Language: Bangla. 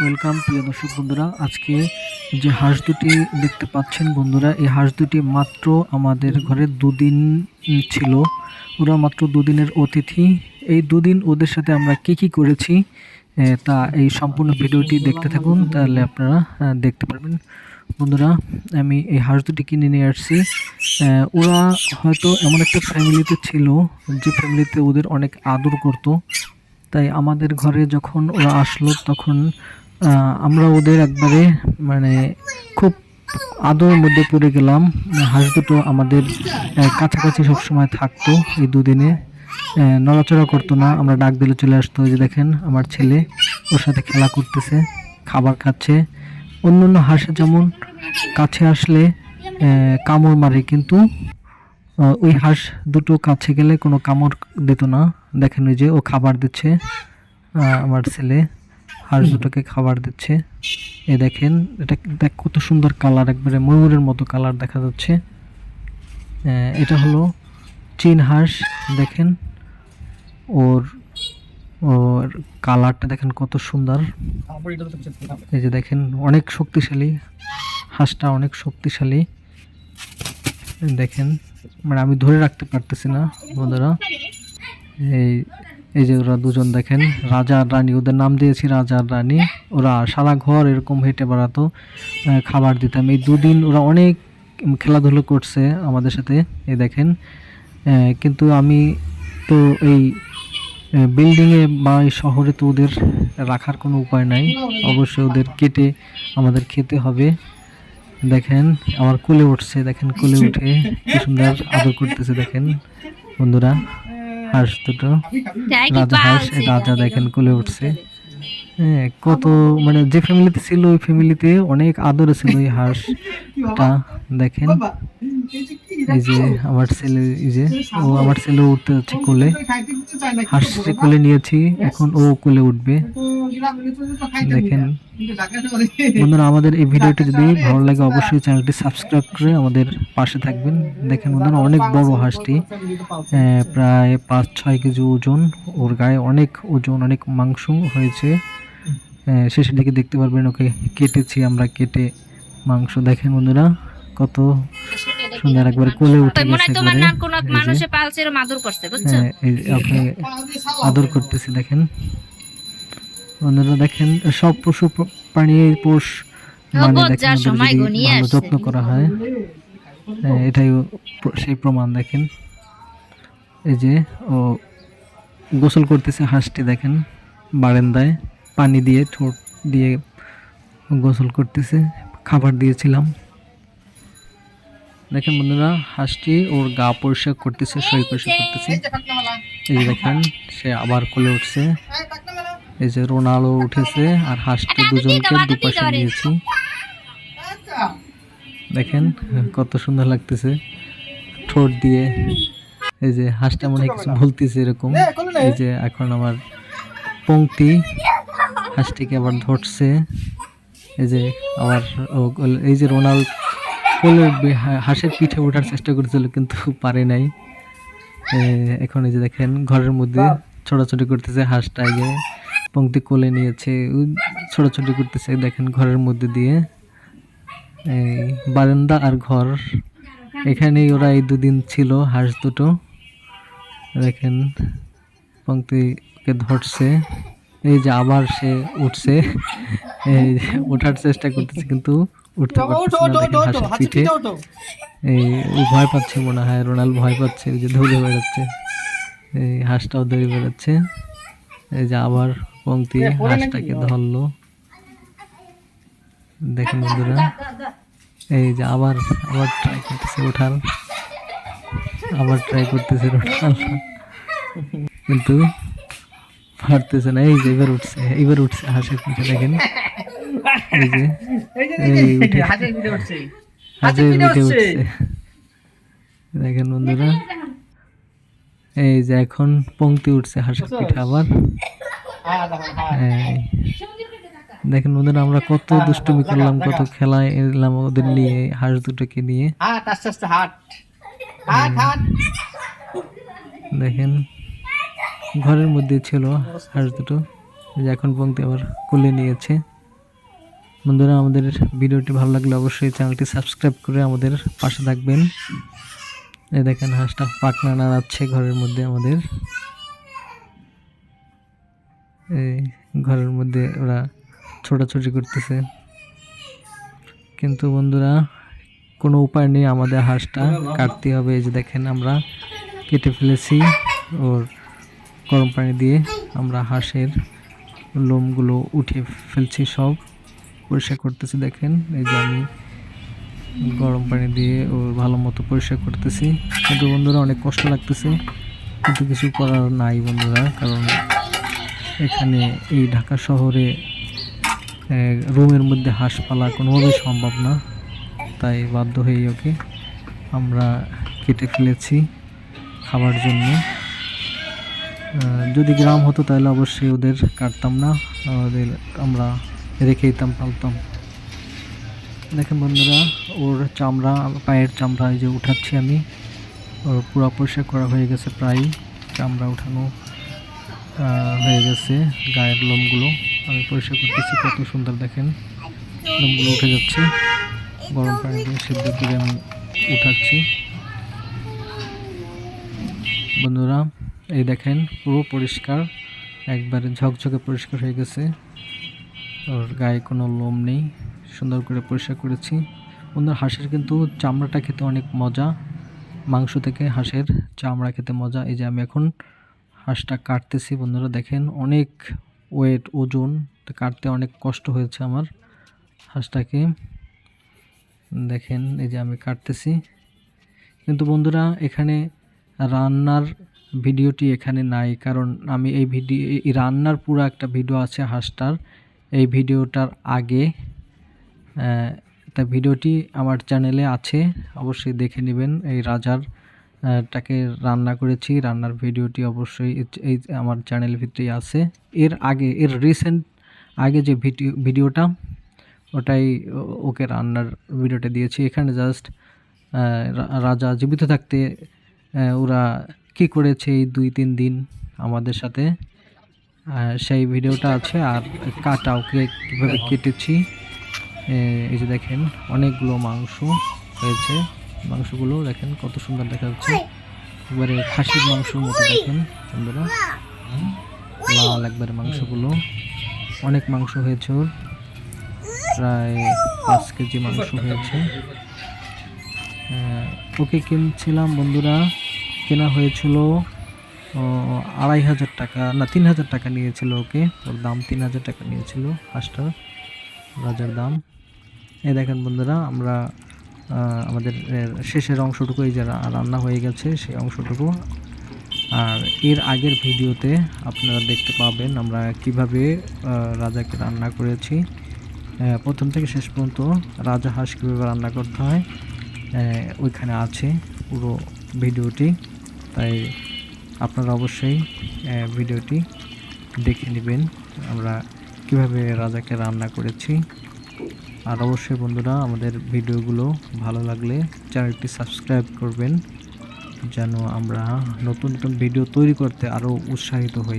ওয়েলকাম প্রিয় দর্শক বন্ধুরা। আজকে যে হাঁস দুটি দেখতে পাচ্ছেন বন্ধুরা, এই হাঁস দুটি মাত্র আমাদের ঘরে দুদিন ছিল। ওরা মাত্র দুদিনের অতিথি। এই দুদিন ওদের সাথে আমরা কি করেছি তা এই সম্পূর্ণ ভিডিওটি দেখতে থাকুন, তাহলে আপনারা দেখতে পারবেন। বন্ধুরা, আমি এই হাঁস দুটি কিনে নিয়ে আসছি। ওরা হয়তো এমন একটা ফ্যামিলিতে ছিল যে ফ্যামিলিতে ওদের অনেক আদর করত। তাই আমাদের ঘরে যখন ওরা আসলো তখন আমরা ওদের একবারে মানে খুব আদরের মধ্যে পড়ে গেলাম। হাঁস দুটো আমাদের কাছাকাছি সবসময় থাকতো। এই দুদিনে নড়াচড়া করতো না, আমরা ডাক দিলে চলে আসতো। ওই যে দেখেন আমার ছেলে ওর সাথে খেলা করতেছে, খাবার খাচ্ছে। অন্য অন্য হাঁসে যেমন কাছে আসলে কামড় মারে, কিন্তু ওই হাঁস দুটো কাছে গেলে কোনো কামড় দিত না। দেখেন ওই যে ও খাবার দিচ্ছে, আমার ছেলে হাঁস দুটোকে খাবার দিচ্ছে। এ দেখেন, এটা দেখ কত সুন্দর কালার, একবারে ময়ূরের মতো কালার দেখা যাচ্ছে। এটা হলো চীন হাঁস। দেখেন ওর ওর কালারটা দেখেন কত সুন্দর। এই যে দেখেন অনেক শক্তিশালী হাঁসটা, অনেক শক্তিশালী। দেখেন মানে আমি ধরে রাখতে পারতেছি না বন্ধুরা। এই এই যে ওরা দুজন দেখেন, রাজা আর রানী, ওদের নাম দিয়েছি রাজা আর রানী। ওরা সারা ঘর এরকম হেঁটে বেড়াতো, খাবার দিতাম। এই দুদিন ওরা অনেক খেলাধুলো করছে আমাদের সাথে। এই দেখেন, কিন্তু আমি তো এই বিল্ডিংয়ে বা এই শহরে তো ওদের রাখার কোনো উপায় নাই, অবশ্যই ওদের কেটে আমাদের খেতে হবে। দেখেন আমার কোলে উঠছে, দেখেন কোলে উঠে কি সুন্দর আদর করতেছে। দেখেন বন্ধুরা, হাঁস দুটো রাজা হাঁস, রাজা দেখেন কোলে উঠছে। হ্যাঁ, কত মানে যে ফ্যামিলিতে ছিল ওই ফ্যামিলিতে অনেক আদরে ছিল এই হাঁসটা। দেখেন এই যে আমার ছেলে, এই যে ও আমার ছেলে উঠতে যাচ্ছে কোলে, হাঁসকে কোলে নিয়েছি, এখন ও কোলে উঠবে। দেখেন বন্ধুরা, আমাদের এই ভিডিওটি যদি ভালো লাগে অবশ্যই চ্যানেলটি সাবস্ক্রাইব করে আমাদের পাশে থাকবেন। দেখেন বন্ধুরা, অনেক বড় হাঁসটি, প্রায় 5-6 কেজি ওজন। ওর গায়ে অনেক ওজন, অনেক মাংস হয়েছে। শেষের দিকে দেখতে পারবেন ওকে কেটেছি আমরা, কেটে মাংস। দেখেন বন্ধুরা কত সুন্দর, একবার কোলে উঠে গেছে। আপনি আদর করতেছি। দেখেন বন্ধুরা, দেখেন সব পশু প্রাণী পোষ মানে দেখেন ওদের যদি ভালো যত্ন করা হয়, এটাই সেই প্রমাণ। দেখেন এই যে ও গোসল করতেছে হাঁসটি, দেখেন বারান্দায় পানি দিয়ে ঠোঁট দিয়ে গোসল করতেছে, খাবার দিয়েছিলাম। দেখেন বন্ধুরা, হাঁসটি ওর গা পরিষ্কার করতেছে, শরীর পরিষ্কার করতেছে। এই যে দেখেন সে আবার কোলে উঠছে। এই যে রোনালও উঠেছে, আর হাঁসটি দুজনকে দুপাশে নিয়েছি। দেখেন কত সুন্দর লাগতেছে ঠোঁট দিয়ে। এই যে হাঁসটা মনে হয় কিছু বলতেছে এরকম। এই যে এখন আমার পংক্তি হাঁসটিকে আবার ধরছে। এই যে আবার এই যে রোনাল কোলে উঠবে, হাঁসের পিঠে ওঠার চেষ্টা করেছিল কিন্তু পারে নাই। এখন এই যে দেখেন ঘরের মধ্যে ছোটাছুটি করতেছে হাঁসটা। আগে পংক্তি কোলে নিয়েছে, ছোটাছুটি করতেছে। দেখেন ঘরের মধ্যে দিয়ে, এই বারান্দা আর ঘর, এখানেই ওরা এই দুদিন ছিল হাঁস দুটো। দেখেন পংক্তিকে ধরছে। এই যে আবার সে উঠছে, এই ওঠার চেষ্টা করতেছে কিন্তু উঠতে পারতেছে না। দেখেন হাঁসের পিঠে, এই ভয় পাচ্ছে মনে হয়, রোনাল ভয় পাচ্ছে, ওই যে দৌড়ে বেড়াচ্ছে। এই হাঁসটাও দৌড়ে বেড়াচ্ছে। এই যে আবার পংক্তি হাঁসটাকে ধরলো। দেখেন বন্ধুরা, এই যে আবার ট্রাই করতেছে ওঠার, আবার ট্রাই করতেছে ওঠার, কিন্তু পারতেছে না। এই যে এবার উঠছে হাঁসের পিঠে। দেখেন এই যে হাঁসের পিঠে উঠছে। দেখেন বন্ধুরা, এই যে এখন পংক্তি উঠছে হাঁসের পিঠে আবার। দেখেন বন্ধুরা, আমরা কত দুষ্টুমি করলাম, কত খেলায় এলাম ওদের নিয়ে, হাঁস দুটোকে নিয়ে। দেখেন ঘরের মধ্যে ছিল হাঁস দুটো, এখন পংক্তি আবার কোলে নিয়েছে। বন্ধুরা, আমাদের ভিডিওটি ভালো লাগলে অবশ্যই চ্যানেলটি সাবস্ক্রাইব করে আমাদের পাশে থাকবেন। এই দেখেন হাঁসটা পাখনা নাড়াচ্ছে ঘরের মধ্যে আমাদের। এই ঘরের মধ্যে ওরা ছোটাছুটি করতেছে, কিন্তু বন্ধুরা কোনো উপায় নেই, আমাদের হাঁসটা কাটতে হবে। এই যে দেখেন আমরা কেটে ফেলেছি, ওর গরম পানি দিয়ে আমরা হাঁসের লোমগুলো উঠিয়ে ফেলছি, সব পরিষ্কার করতেছি। দেখেন এই যে আমি গরম পানি দিয়ে ওর ভালো মতো পরিষ্কার করতেছি, কিন্তু বন্ধুরা অনেক কষ্ট লাগতেছে, কিন্তু কিছু করার নাই বন্ধুরা, কারণ এখানে এই ঢাকা শহরে রুমের মধ্যে হাঁস পালা কোনোভাবেই সম্ভব না, তাই বাধ্য হয়ে ওকে আমরা কেটে ফেলেছি খাবার জন্য। যদি গ্রাম হতো তাহলে অবশ্যই ওদের কাটতাম না, ওদের আমরা রেখে দিতাম, পালতাম। দেখেন বন্ধুরা, ওর চামড়া, পায়ের চামড়া এই যে উঠাচ্ছি আমি, ওর পুরো পরিষ্কার করা হয়ে গেছে, প্রায় চামড়া উঠানো হয়ে গেছে। গায়ের লোমগুলো আমি পরিষ্কার করতেছি, কত সুন্দর দেখেন লোমগুলো উঠে যাচ্ছে। গরম পানি দিয়ে সিদ্ধ করে আমি উঠাচ্ছি। বন্ধুরা এই দেখেন পুরো পরিষ্কার, একবারে ঝকঝকে পরিষ্কার হয়ে গেছে, ওর গায়ে কোনো লোম নেই, সুন্দর করে পরিষ্কার করেছি। বন্ধুরা হাঁসের কিন্তু চামড়াটা খেতে অনেক মজা, মাংস থেকে হাঁসের চামড়া খেতে মজা। এই যে আমি এখন হাঁসটা কাটতেছি বন্ধুরা, দেখেন অনেক ওয়েট, ওজন, কাটতে অনেক কষ্ট হয়েছে আমার হাঁসটাকে। দেখেন এই যে আমি কাটতেছি, কিন্তু বন্ধুরা এখানে রান্নার ভিডিওটি এখানে নাই, কারণ আমি এই রান্নার পুরো একটা ভিডিও আছে হাঁসটার, এই ভিডিওটার আগে, তা ভিডিওটি আমার চ্যানেলে আছে, অবশ্যই দেখে নেবেন। এই রাজার টাকে রান্না করেছি, রান্নার ভিডিওটি অবশ্যই এই আমার চ্যানেলের ভিতরেই আছে। এর আগে, এর রিসেন্ট আগে যে ভিডিওটা, ওটাই ওকে রান্নার ভিডিওটা দিয়েছি। এখানে জাস্ট রাজা জীবিত থাকতে ওরা কি করেছে এই 2-3 দিন আমাদের সাথে, সেই ভিডিওটা আছে। আর কাটা, ওকে কীভাবে কেটেছি, এই যে দেখেন অনেকগুলো মাংস হয়েছে, মাংসগুলো দেখেন কত সুন্দর দেখা যাচ্ছে, একবারে খাসির মাংসের মতো। দেখেন বন্ধুরা লাল একবারে মাংসগুলো, অনেক মাংস হয়েছে ওর, প্রায় 5 কেজি মাংস হয়েছে। ওকে কিনছিলাম বন্ধুরা, কেনা হয়েছিল 2500 টাকা, না 3000 টাকা নিয়েছিল ওকে, ওর দাম 3000 টাকা নিয়েছিল হাঁসটার, রাজার দাম। এই দেখেন বন্ধুরা আমরা আমাদের শেষের অংশটুকু এই যে রান্না হয়ে গেছে, সেই অংশটুকু। আর এর আগের ভিডিওতে আপনারা দেখতে পাবেন আমরা কিভাবে রাজাকে রান্না করেছি, প্রথম থেকে শেষ পর্যন্ত রাজা হাঁস কীভাবে রান্না করতে হয় ওইখানে আছে পুরো ভিডিওটি, তাই আপনারা অবশ্যই ভিডিওটি দেখে নেবেন আমরা কিভাবে রাজাকে রান্না করেছি। আর অবশ্যই বন্ধুরা আমাদের ভিডিওগুলো ভালো লাগলে চ্যানেলটি সাবস্ক্রাইব করবেন, যেন আমরা নতুন নতুন ভিডিও তৈরি করতে আরও উৎসাহিত হই।